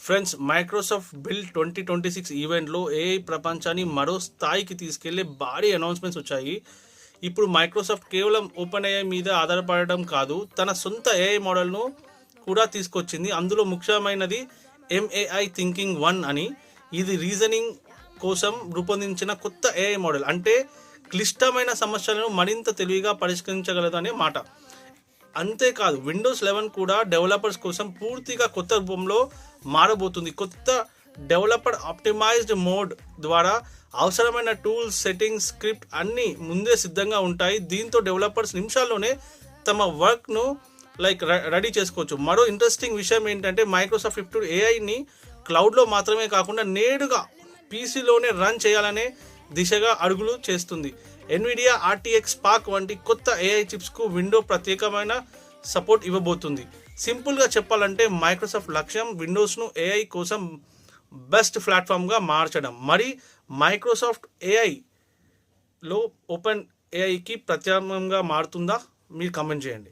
Friends, Microsoft build 2026 ఈవెంట్లో AI ప్రపంచాన్ని మరో స్థాయికి తీసుకెళ్లే భారీ అనౌన్స్మెంట్స్ వచ్చాయి. ఇప్పుడు మైక్రోసాఫ్ట్ కేవలం ఓపెన్ ఏఐ మీద ఆధారపడడం కాదు, తన సొంత ఏఐ మోడల్ను కూడా తీసుకొచ్చింది. అందులో ముఖ్యమైనది ఎంఏఐ థింకింగ్ 1 అని. ఇది రీజనింగ్ కోసం రూపొందించిన కొత్త ఏఐ మోడల్. అంటే క్లిష్టమైన సమస్యలను మరింత తెలివిగా పరిష్కరించగలదనే మాట. అంతేకాదు, విండోస్ 11 కూడా డెవలపర్స్ కోసం పూర్తిగా కొత్త రూపంలో మారబోతుంది. కొత్త డెవలపర్ ఆప్టిమైజ్డ్ మోడ్ ద్వారా అవసరమైన టూల్స్, సెట్టింగ్స్, స్క్రిప్ట్ అన్నీ ముందే సిద్ధంగా ఉంటాయి. దీంతో డెవలపర్స్ నిమిషాల్లోనే తమ వర్క్ను రెడీ చేసుకోవచ్చు. మరో ఇంట్రెస్టింగ్ విషయం ఏంటంటే, మైక్రోసాఫ్ట్ ఇప్పుడు ఏఐని క్లౌడ్లో మాత్రమే కాకుండా నేరుగా పీసీలోనే రన్ చేయాలనే దిశగా అడుగులు చేస్తుంది. ఎన్విడియా RTX Spark వంటి కొత్త ఏఐ చిప్స్కు విండో ప్రత్యేకమైన సపోర్ట్ ఇవ్వబోతుంది. సింపుల్గా చెప్పాలంటే మైక్రోసాఫ్ట్ లక్ష్యం విండోస్ను ఏఐ కోసం బెస్ట్ ప్లాట్ఫామ్గా మార్చడం. మరి మైక్రోసాఫ్ట్ ఏఐలో ఓపెన్ ఏఐకి ప్రత్యామ్నాయంగా మారుతుందా? మీరు కామెంట్ చేయండి.